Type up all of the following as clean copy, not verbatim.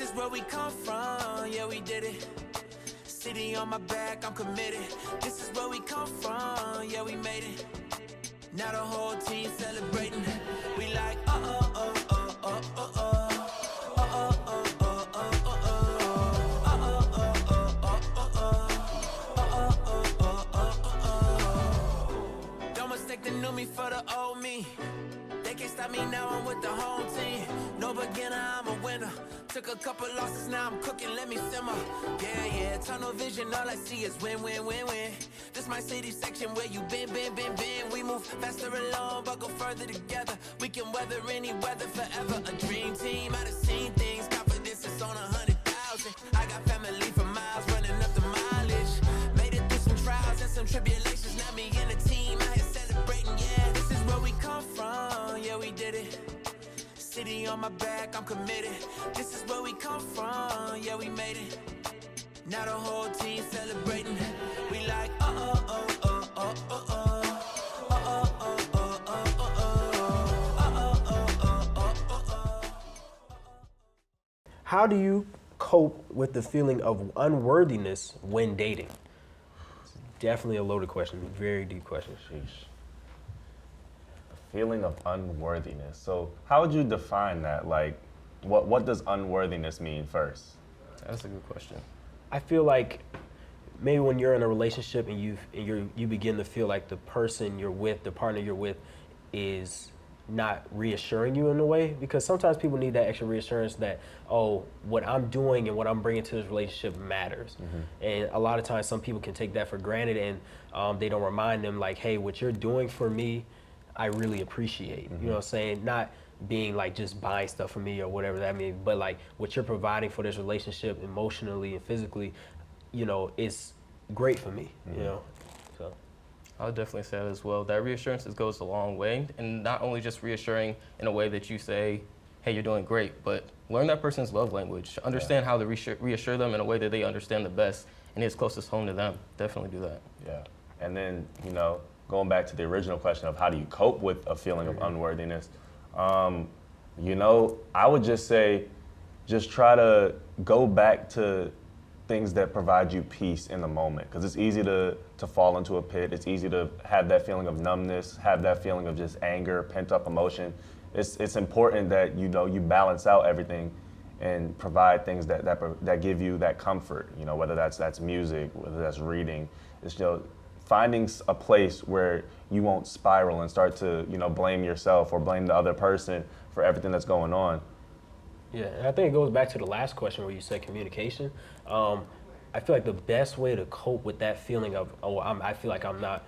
This is where we come from, yeah, we did it. City on my back, I'm committed. This is where we come from, yeah, we made it. Now the whole team celebrating. We like, Don't mistake the new me for the old me. They can't stop me now, I'm with the home team. No beginner, I'm a winner. Took a couple losses, now I'm cooking, let me simmer. Yeah, tunnel vision, all I see is win, win, win, win. This my city section where you been. We move faster alone, but go further together. We can weather any weather forever. A dream team, I done seen things. Confidence is on 100,000. I got family for miles, running up the mileage. Made it through some trials and some tribulations. Now me and the team out here celebrating, yeah. This is where we come from, yeah, we did it. City on my back, I'm committed. This is where we come from, yeah, we made it. Now the whole team celebrating. We like, How do you cope with the feeling of unworthiness when dating? It's definitely a loaded question, very deep question. Sheesh. Feeling of unworthiness. So how would you define that? Like, what does unworthiness mean first? That's a good question. I feel like maybe when you're in a relationship and you begin to feel like the person you're with, the partner you're with, is not reassuring you in a way, because sometimes people need that extra reassurance that, oh, what I'm doing and what I'm bringing to this relationship matters. And a lot of times some people can take that for granted, and they don't remind them like, hey, what you're doing for me, I really appreciate. You know what I'm saying? Not being like just buying stuff for me or whatever that means, but like what you're providing for this relationship emotionally and physically, you know, is great for me, you know? So I would definitely say that as well. That reassurance goes a long way, and not only just reassuring in a way that you say, hey, you're doing great, but learn that person's love language. Understand how to reassure them in a way that they understand the best and is closest home to them. Definitely do that. Yeah. And then, you know, going back to the original question of how do you cope with a feeling of unworthiness, you know, I would just say, just try to go back to things that provide you peace in the moment, because it's easy to fall into a pit. It's easy to have that feeling of numbness, have that feeling of just anger, pent up emotion. It's important that, you know, you balance out everything and provide things that give you that comfort, you know, whether that's music, whether that's reading. It's, you know, finding a place where you won't spiral and start to, you know, blame yourself or blame the other person for everything that's going on. yeah, and I think it goes back to the last question where you said communication. I feel like the best way to cope with that feeling of, oh, I feel like I'm not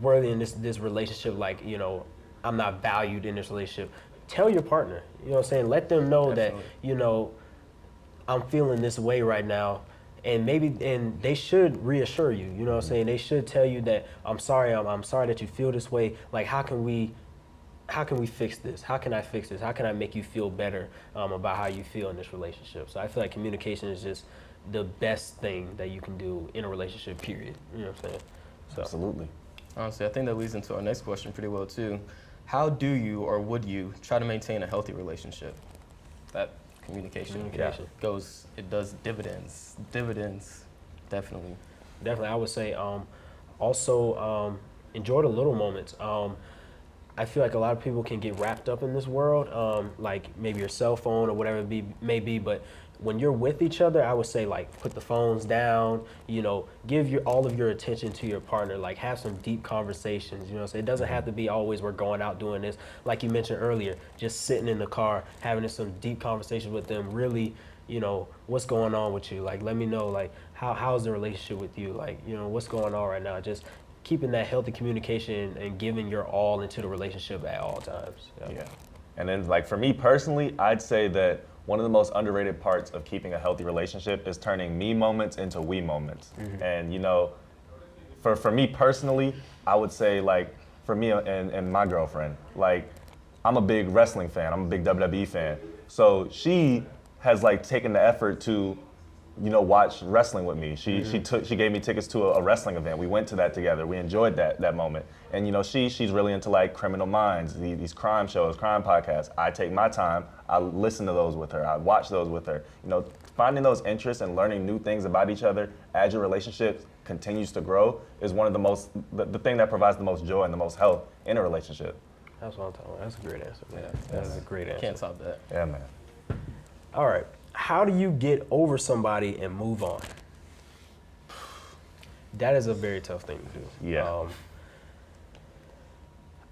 worthy in this relationship, like, you know, I'm not valued in this relationship. Tell your partner, you know what I'm saying? Let them know Definitely. that, you know, I'm feeling this way right now. And they should reassure you, you know what I'm saying? They should tell you that, I'm sorry that you feel this way. Like, how can we fix this? How can I fix this? How can I make you feel better about how you feel in this relationship? So I feel like communication is just the best thing that you can do in a relationship, period. You know what I'm saying? So. Absolutely. Honestly, I think that leads into our next question pretty well too. How do you or would you try to maintain a healthy relationship? That communication. It does dividends. Definitely. Definitely, I would say also enjoy the little moments. I feel like a lot of people can get wrapped up in this world, like maybe your cell phone or whatever it may be, but when you're with each other, I would say, like, put the phones down, you know, give all of your attention to your partner, like have some deep conversations, you know, so it doesn't have to be always we're going out doing this. Like you mentioned earlier, just sitting in the car, having some deep conversations with them, really, you know, what's going on with you? Like, let me know, like, how's the relationship with you? Like, you know, what's going on right now? Just keeping that healthy communication and giving your all into the relationship at all times. Yeah. And then, like, for me personally, I'd say that one of the most underrated parts of keeping a healthy relationship is turning me moments into we moments. And, you know, for me personally, I would say, like, for me and my girlfriend, like, I'm a big wrestling fan. I'm a big WWE fan. So she has, like, taken the effort to watch wrestling with me. She gave me tickets to a wrestling event. We went to that together. We enjoyed that moment. And she's really into like Criminal Minds, these crime shows, crime podcasts. I take my time. I listen to those with her. I watch those with her. Finding those interests and learning new things about each other as your relationship continues to grow is one of the thing that provides the most joy and the most health in a relationship. That's what I'm talking about. That's a great answer, man. That's a great answer. Can't top that. Yeah, man. All right. How do you get over somebody and move on? That is a very tough thing to do. Yeah.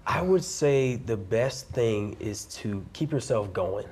I would say the best thing is to keep yourself going.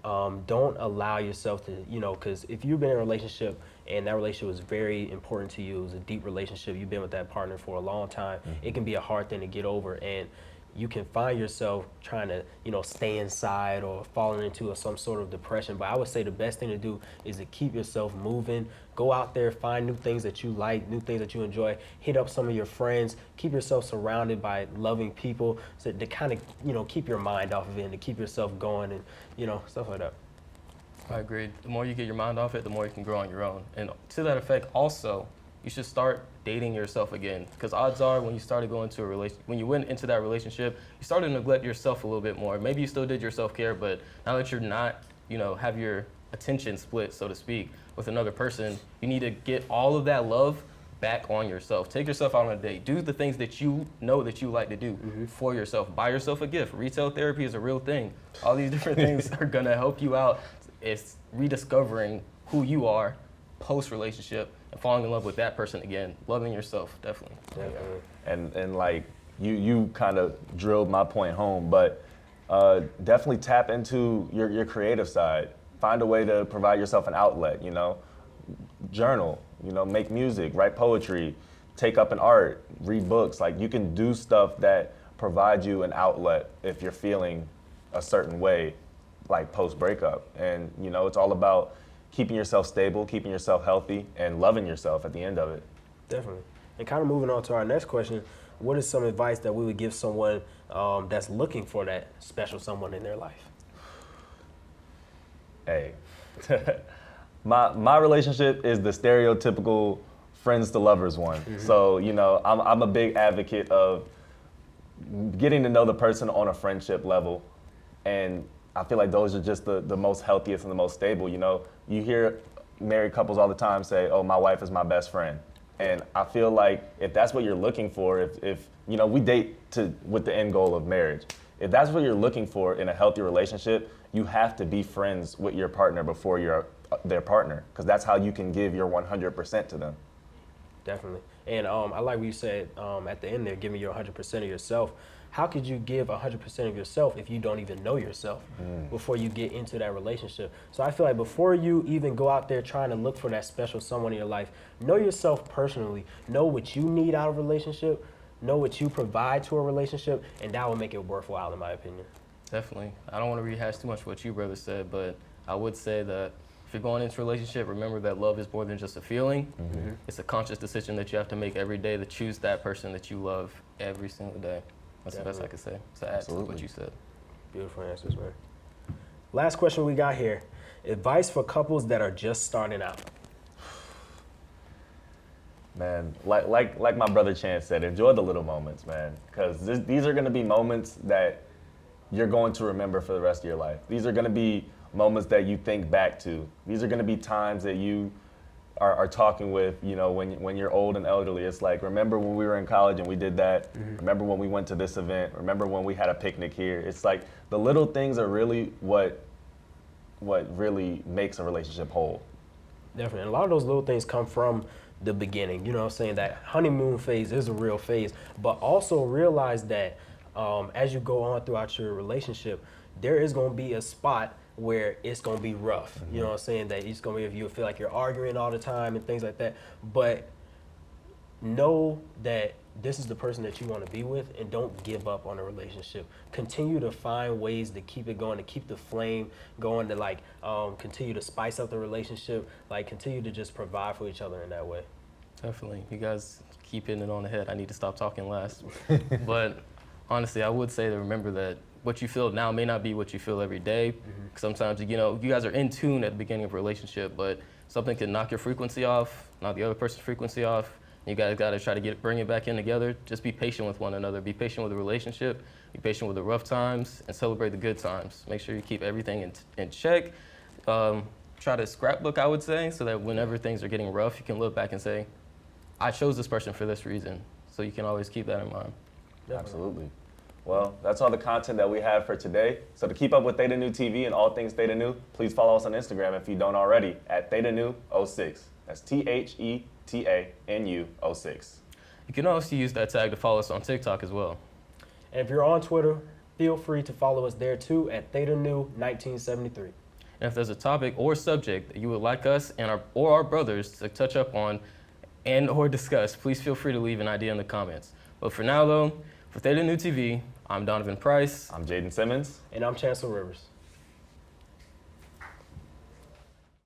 Don't allow yourself to, because if you've been in a relationship and that relationship was very important to you, it was a deep relationship, you've been with that partner for a long time, it can be a hard thing to get over. And you can find yourself trying to, stay inside or falling into some sort of depression. But I would say the best thing to do is to keep yourself moving. Go out there, find new things that you like, new things that you enjoy. Hit up some of your friends. Keep yourself surrounded by loving people so to kind of, keep your mind off of it and to keep yourself going and, stuff like that. I agree. The more you get your mind off it, the more you can grow on your own. And to that effect, also, you should start dating yourself again. Because odds are, when you started going to when you went into that relationship, you started to neglect yourself a little bit more. Maybe you still did your self-care, but now that you're not, have your attention split, so to speak, with another person, you need to get all of that love back on yourself. Take yourself out on a date. Do the things that you know that you like to do for yourself. Buy yourself a gift. Retail therapy is a real thing. All these different things are gonna help you out. It's rediscovering who you are post-relationship and falling in love with that person again. Loving yourself, definitely. And like you kind of drilled my point home, but definitely tap into your creative side. Find a way to provide yourself an outlet, journal, make music, write poetry, take up an art, read books. Like, you can do stuff that provides you an outlet if you're feeling a certain way, like post-breakup. And, it's all about keeping yourself stable, keeping yourself healthy, and loving yourself at the end of it. Definitely. And kind of moving on to our next question, what is some advice that we would give someone that's looking for that special someone in their life? Hey, my relationship is the stereotypical friends to lovers one. So, I'm a big advocate of getting to know the person on a friendship level. And I feel like those are just the most healthiest and the most stable. You hear married couples all the time say, oh, my wife is my best friend. And I feel like if that's what you're looking for, if we date with the end goal of marriage. If that's what you're looking for in a healthy relationship, you have to be friends with your partner before you're their partner, because that's how you can give your 100% to them. Definitely. And I like what you said at the end there, giving your 100% of yourself. How could you give 100% of yourself if you don't even know yourself before you get into that relationship? So I feel like before you even go out there trying to look for that special someone in your life, know yourself personally. Know what you need out of a relationship. Know what you provide to a relationship, and that will make it worthwhile, in my opinion. Definitely. I don't want to rehash too much what you, brother, said, but I would say that if you're going into a relationship, remember that love is more than just a feeling. It's a conscious decision that you have to make every day to choose that person that you love every single day. That's the best I could say to add to what you said. Beautiful answers, man. Last question we got here. Advice for couples that are just starting out. Man, like my brother Chance said, enjoy the little moments, man. Because these are going to be moments that you're going to remember for the rest of your life. These are going to be moments that you think back to. These are going to be times that you are talking with, when you're old and elderly. It's like, remember when we were in college and we did that? Remember when we went to this event? Remember when we had a picnic here? It's like the little things are really what really makes a relationship whole. Definitely. And a lot of those little things come from the beginning. You know what I'm saying? That honeymoon phase is a real phase. But also realize that as you go on throughout your relationship, there is going to be a spot where it's going to be rough. You know what I'm saying? That it's going to be, if you feel like you're arguing all the time and things like that. But know that this is the person that you want to be with, and don't give up on a relationship. Continue to find ways to keep it going, to keep the flame going, to continue to spice up the relationship, continue to just provide for each other in that way. Definitely. You guys keep hitting it on the head. I need to stop talking last. But honestly, I would say to remember that what you feel now may not be what you feel every day. Sometimes, you guys are in tune at the beginning of a relationship, but something can knock your frequency off, knock the other person's frequency off. You guys got to try to bring it back in together. Just be patient with one another. Be patient with the relationship. Be patient with the rough times and celebrate the good times. Make sure you keep everything in check. Try to scrapbook, I would say, so that whenever things are getting rough, you can look back and say, I chose this person for this reason. So you can always keep that in mind. Absolutely. Well, that's all the content that we have for today. So to keep up with Theta Nu TV and all things Theta Nu, please follow us on Instagram if you don't already at Theta Nu 06. That's THETANU 06. You can also use that tag to follow us on TikTok as well. And if you're on Twitter, feel free to follow us there too at Theta Nu 1973. And if there's a topic or subject that you would like us and our brothers to touch up on and or discuss, please feel free to leave an idea in the comments. But for now, though, for Theta Nu TV, I'm Donovan Price. I'm Jayden Simmons. And I'm Chancelor Rivers.